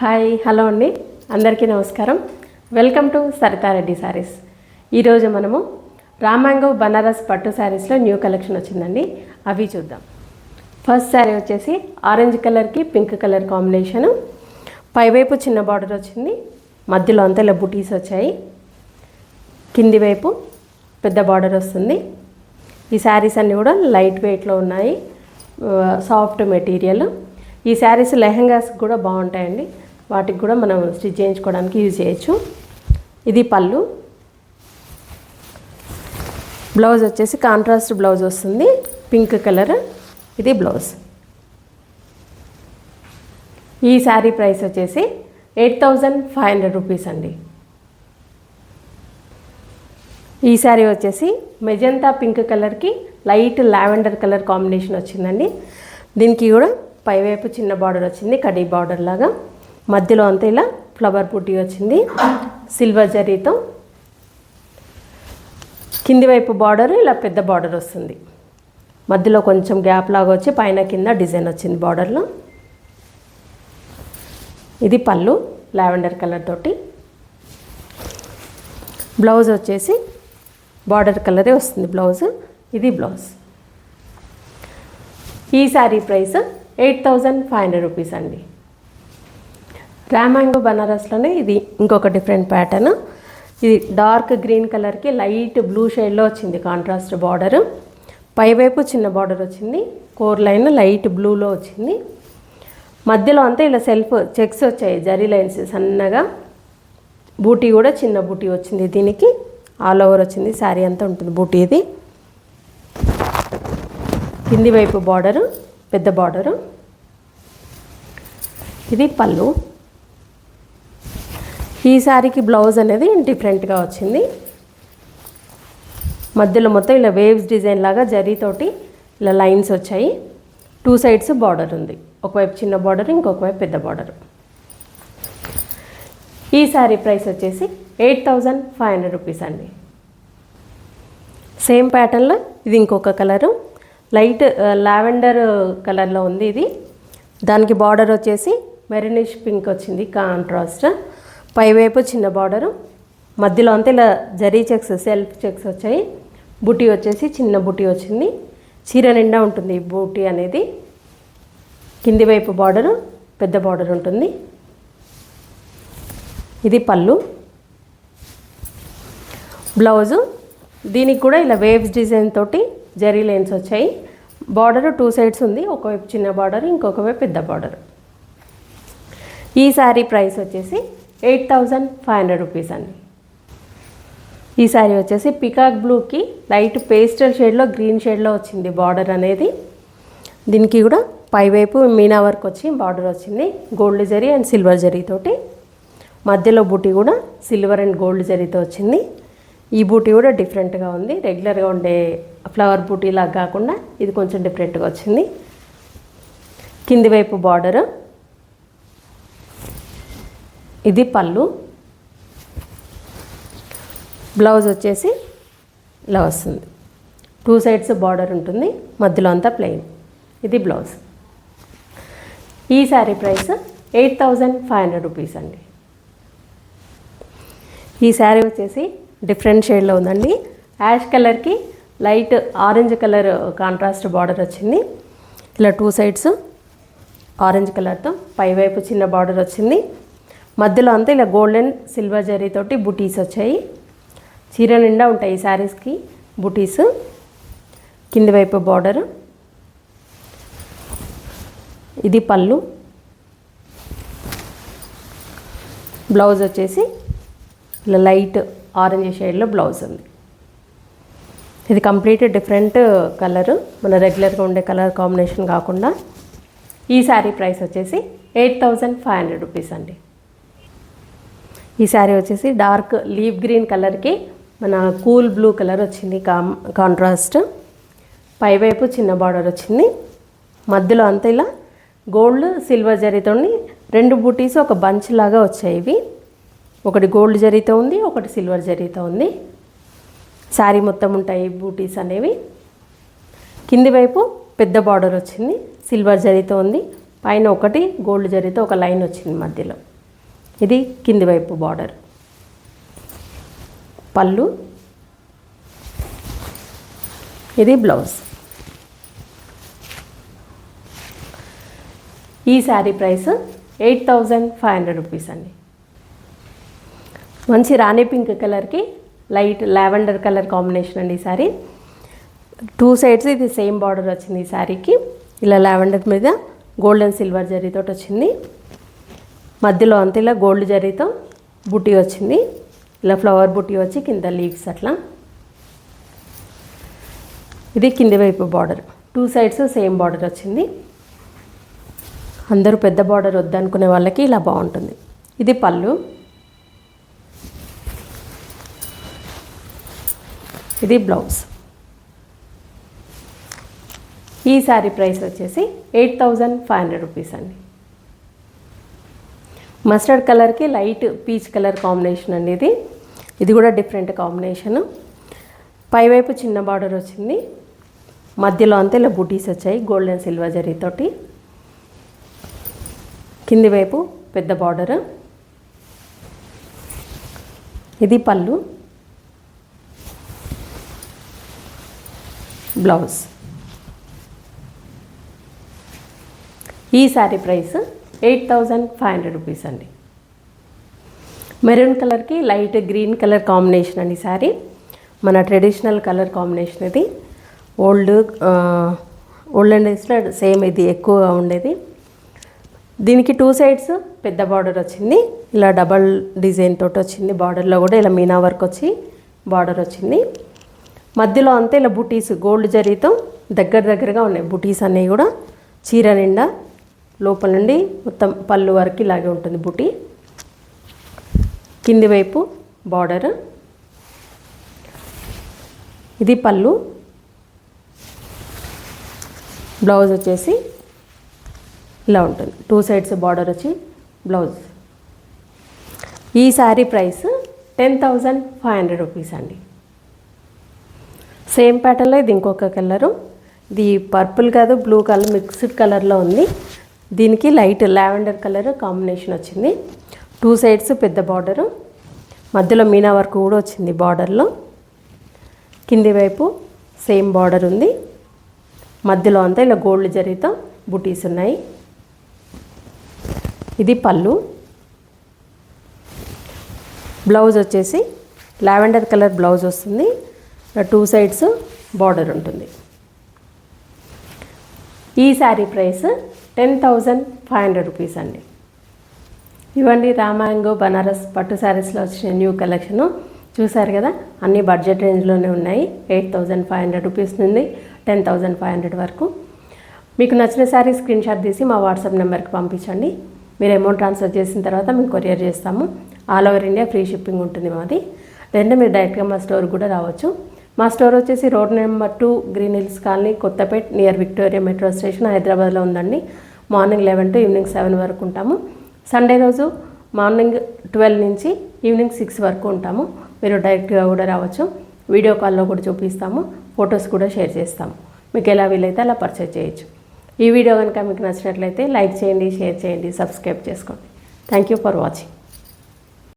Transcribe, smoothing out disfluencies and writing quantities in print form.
Hi hello అండి, అందరికీ నమస్కారం. Welcome to Saritha Reddy saris. ఈరోజు మనము రామాంగో బనారస్ పట్టు శారీస్లో న్యూ కలెక్షన్ వచ్చిందండి, అవి చూద్దాం. ఫస్ట్ శారీ వచ్చేసి ఆరెంజ్ కలర్కి పింక్ కలర్ కాంబినేషను. పైవైపు చిన్న బార్డర్ వచ్చింది, మధ్యలో అంతా ఇలా బుటీస్ వచ్చాయి. కింది వైపు పెద్ద బార్డర్ వస్తుంది. ఈ శారీస్ అన్నీ కూడా లైట్ వెయిట్లో ఉన్నాయి, సాఫ్ట్ మెటీరియల్. ఈ శారీస్ లెహంగాస్ కూడా బాగుంటాయండి, వాటికి కూడా మనం స్టిచ్ చేయించుకోవడానికి యూజ్ చేయొచ్చు. ఇది పళ్ళు. బ్లౌజ్ వచ్చేసి కాంట్రాస్ట్ బ్లౌజ్ వస్తుంది, పింక్ కలర్. ఇది బ్లౌజ్. ఈ శారీ ప్రైస్ వచ్చేసి 8500 రూపీస్ అండి. ఈ శారీ వచ్చేసి మెజంతా పింక్ కలర్కి లైట్ లావెండర్ కలర్ కాంబినేషన్ వచ్చిందండి. దీనికి కూడా పైవైపు చిన్న బార్డర్ వచ్చింది, కడీ బార్డర్ లాగా. మధ్యలో అంతా ఇలా ఫ్లవర్ బుట్టి వచ్చింది సిల్వర్ జరీతో. కింది వైపు బార్డర్ ఇలా పెద్ద బార్డర్ వస్తుంది, మధ్యలో కొంచెం గ్యాప్ లాగా వచ్చి పైన కింద డిజైన్ వచ్చింది బార్డర్లో. ఇది పళ్ళు లావెండర్ కలర్ తోటి. బ్లౌజ్ వచ్చేసి బార్డర్ కలరే వస్తుంది బ్లౌజ్. ఇది బ్లౌజ్. ఈ శారీ ప్రైస్ 8500 రూపీస్ అండి. రామాంగో బనారస్లోనే ఇది ఇంకొక డిఫరెంట్ ప్యాటర్న్. ఇది డార్క్ గ్రీన్ కలర్కి లైట్ బ్లూ షేడ్లో వచ్చింది కాంట్రాస్ట్ బార్డర్. పైవైపు చిన్న బార్డర్ వచ్చింది, కోర్ లైన్ లైట్ బ్లూలో వచ్చింది. మధ్యలో అంతా ఇలా సెల్ఫ్ చెక్స్ వచ్చాయి, జరీ లైన్స్ సన్నగా. బూటీ కూడా చిన్న బూటీ వచ్చింది, దీనికి ఆల్ ఓవర్ వచ్చింది. శారీ అంతా ఉంటుంది బూటీ. ఇది కింది వైపు బార్డరు పెద్ద బార్డరు. ఇది పళ్ళు. ఈ శారీకి బ్లౌజ్ అనేది డిఫరెంట్గా వచ్చింది. మధ్యలో మొత్తం ఇలా వేవ్స్ డిజైన్ లాగా జరీతోటి ఇలా లైన్స్ వచ్చాయి. 2 సైడ్స్ బార్డర్ ఉంది, ఒకవైపు చిన్న బార్డర్, ఇంకొక వైపు పెద్ద బార్డర్. ఈ శారీ ప్రైస్ వచ్చేసి 8500 రూపీస్ అండి. సేమ్ ప్యాటర్న్లో ఇది ఇంకొక కలరు, లైట్ లావెండర్ కలర్లో ఉంది. ఇది దానికి బార్డర్ వచ్చేసి మెరూనిష్ పింక్ వచ్చింది కాంట్రాస్ట్. పైవైపు చిన్న బార్డరు, మధ్యలో అంతా ఇలా జరీ చెక్స్ సెల్ఫ్ చెక్స్ వచ్చాయి. బూటీ వచ్చేసి చిన్న బూటీ వచ్చింది, చీర నిండా ఉంటుంది ఈ బూటీ అనేది. కింది వైపు బార్డరు పెద్ద బార్డర్ ఉంటుంది. ఇది పళ్ళు. బ్లౌజు దీనికి కూడా ఇలా వేవ్స్ డిజైన్ తోటి జరీ లైన్స్ వచ్చాయి. బార్డర్ 2 సైడ్స్ ఉంది, ఒకవైపు చిన్న బార్డర్, ఇంకొక వైపు పెద్ద బార్డర్. ఈ శారీ ప్రైస్ వచ్చేసి 8500 రూపీస్ అండి. ఈ శారీ వచ్చేసి పికాక్ బ్లూకి లైట్ పేస్టల్ షేడ్లో గ్రీన్ షేడ్లో వచ్చింది బార్డర్ అనేది. దీనికి కూడా పైవైపు మీనా వర్క్ వచ్చి బార్డర్ వచ్చింది, గోల్డ్ జరీ అండ్ సిల్వర్ జరీతోటి. మధ్యలో బూటీ కూడా సిల్వర్ అండ్ గోల్డ్ జరీతో వచ్చింది. ఈ బూటీ కూడా డిఫరెంట్గా ఉంది, రెగ్యులర్గా ఉండే ఫ్లవర్ బూటీ లాగా కాకుండా ఇది కొంచెం డిఫరెంట్గా వచ్చింది. కింది వైపు బార్డరు. ఇది పళ్ళు. బ్లౌజ్ వచ్చేసి ఇలా వస్తుంది, 2 సైడ్స్ బార్డర్ ఉంటుంది, మధ్యలో అంతా ప్లెయిన్. ఇది బ్లౌజ్. ఈ శారీ ప్రైస్ 8500 రూపీస్ అండి. ఈ శారీ వచ్చేసి డిఫరెంట్ షేడ్లో ఉందండి. యాష్ కలర్కి light orange colour contrast border వచ్చింది. ఇలా 2 సైడ్స్ ఆరెంజ్ కలర్తో పైవైపు చిన్న బార్డర్ వచ్చింది. మధ్యలో అంతా ఇలా గోల్డెన్ సిల్వర్ జరీతోటి బుటీస్ వచ్చాయి. చీర నిండా ఉంటాయి ఈ శారీస్కి బుటీస్. కింది వైపు బార్డరు. ఇది పళ్ళు. బ్లౌజ్ వచ్చేసి ఇలా లైట్ ఆరెంజ్ షేడ్లో బ్లౌజ్ ఉంది. ఇది కంప్లీట్ డిఫరెంట్ కలరు, మన రెగ్యులర్గా ఉండే కలర్ కాంబినేషన్ కాకుండా. ఈ శారీ ప్రైస్ వచ్చేసి 8500 రూపీస్ అండి. ఈ శారీ వచ్చేసి డార్క్ లీవ్ గ్రీన్ కలర్కి మన కూల్ బ్లూ కలర్ వచ్చింది కాంట్రాస్ట్. పైవైపు చిన్న బార్డర్ వచ్చింది, మధ్యలో అంతా ఇలా గోల్డ్ సిల్వర్ జరీతో 2 బూటీస్ ఒక బంచ్ లాగా వచ్చాయి. ఇవి ఒకటి గోల్డ్ జరీతో ఉంది, ఒకటి సిల్వర్ జరీతో ఉంది. శారీ మొత్తం ఉంటాయి బూటీస్ అనేవి. కింది వైపు పెద్ద బార్డర్ వచ్చింది, సిల్వర్ జరీతో ఉంది. పైన ఒకటి గోల్డ్ జరీతో ఒక లైన్ వచ్చింది మధ్యలో. ఇది కింది వైపు బార్డర్. పళ్ళు, ఇది బ్లౌజ్. ఈ శారీ ప్రైస్ 8,500 రూపీస్ అండి. మంచి రాణి పింక్ కలర్కి లైట్ లావెండర్ కలర్ కాంబినేషన్ అండి ఈ శారీ. 2 సైడ్స్ ఇది సేమ్ బార్డర్ వచ్చింది ఈ శారీకి. ఇలా లావెండర్ మీద గోల్డ్ అండ్ సిల్వర్ జరీతో వచ్చింది. మధ్యలో అంతా ఇలా గోల్డ్ జరీతో బుట్టి వచ్చింది. ఇలా ఫ్లవర్ బుట్టి వచ్చి కింద లీవ్స్ అట్లా. ఇది కింది వైపు బార్డర్. 2 సైడ్స్ సేమ్ బార్డర్ వచ్చింది. అందరూ పెద్ద బార్డర్ వద్దనుకునే వాళ్ళకి ఇలా బాగుంటుంది. ఇది పళ్ళు, ఇది బ్లౌజ్. ఈ శారీ ప్రైస్ వచ్చేసి 8,500 రూపీస్ అండి. మస్టర్డ్ కలర్కి లైట్ పీచ్ కలర్ కాంబినేషన్ అండి ఇది. ఇది కూడా డిఫరెంట్ కాంబినేషను. పైవైపు చిన్న బార్డర్ వచ్చింది. మధ్యలో అంతా ఇలా బూటీస్ వచ్చాయి గోల్డ్ అండ్ సిల్వర్ జరీతోటి. కింది వైపు పెద్ద బార్డర్. ఇది పళ్ళు, బ్లౌజ్. ఈ శారీ ప్రైస్ 8,500 రూపీస్ అండి. మెరూన్ కలర్కి లైట్ గ్రీన్ కలర్ కాంబినేషన్ అండి శారీ. మన ట్రెడిషనల్ కలర్ కాంబినేషన్ ఇది. ఓల్డెన్ డేస్లో సేమ్ ఇది ఎక్కువగా ఉండేది. దీనికి 2 సైడ్స్ పెద్ద బార్డర్ వచ్చింది. ఇలా డబల్ డిజైన్ తోటి వచ్చింది. బార్డర్లో కూడా ఇలా మీనా వర్క్ వచ్చి బార్డర్ వచ్చింది. మధ్యలో అంతా ఇలా బుటీస్ గోల్డ్ జరీతో దగ్గరగా ఉన్నాయి. బుటీస్ అనేవి కూడా చీర నిండా లోపల నుండి మొత్తం పళ్ళు వరకు ఇలాగే ఉంటుంది బుటీ. కింది వైపు బార్డర్. ఇది పళ్ళు, బ్లౌజ్ వచ్చేసి ఇలా ఉంటుంది. 2 సైడ్స్ బార్డర్ వచ్చి బ్లౌజ్. ఈ శారీ ప్రైస్ 10,500 రూపీస్ అండి. సేమ్ ప్యాటర్న్లో ఇది ఇంకొక కలరు. ఇది పర్పుల్ కాదు బ్లూ కలర్ మిక్స్డ్ కలర్లో ఉంది. దీనికి లైట్ లావెండర్ కలర్ కాంబినేషన్ వచ్చింది. 2 సైడ్స్ పెద్ద బార్డరు. మధ్యలో మీనా వర్క్ కూడా వచ్చింది బార్డర్లో. కింది వైపు సేమ్ బార్డర్ ఉంది. మధ్యలో అంతా ఇలా గోల్డ్ జరీతో బుటీస్ ఉన్నాయి. ఇది పళ్ళు, బ్లౌజ్ వచ్చేసి లావెండర్ కలర్ బ్లౌజ్ వస్తుంది. 2 సైడ్స్ బార్డర్ ఉంటుంది. ఈ శారీ ప్రైస్ 10,500 రూపీస్ అండి. ఇవ్వండి రామాంగో బనారస్ పట్టు శారీస్లో వచ్చిన న్యూ కలెక్షను. చూసారు కదా, అన్ని బడ్జెట్ రేంజ్లోనే ఉన్నాయి. 8,500 రూపీస్ నుండి 10,500 వరకు. మీకు నచ్చిన శారీ స్క్రీన్ షాట్ తీసి మా వాట్సాప్ నెంబర్కి పంపించండి. మీరు అమౌంట్ ట్రాన్స్ఫర్ చేసిన తర్వాత మేము కొరియర్ చేస్తాము. All over India free shipping ఉంటుంది మాది. లేదంటే మీరు డైరెక్ట్గా మా స్టోర్ కూడా రావచ్చు. మా స్టోర్ వచ్చేసి road number 2 green hills colony, Kothapet, near Victoria metro station, హైదరాబాద్లో ఉందండి. మార్నింగ్ 11 to ఈవినింగ్ 7 వరకు ఉంటాము. సండే రోజు మార్నింగ్ 12 నుంచి ఈవినింగ్ 6 వరకు ఉంటాము. మీరు డైరెక్ట్గా కూడా రావచ్చు. వీడియో కాల్లో కూడా చూపిస్తాము. ఫొటోస్ కూడా షేర్ చేస్తాము. మీకు ఎలా వీలైతే అలా పర్చేజ్ చేయొచ్చు. ఈ వీడియో కనుక మీకు నచ్చినట్లయితే లైక్ చేయండి, షేర్ చేయండి, సబ్స్క్రైబ్ చేసుకోండి. Thank you for watching.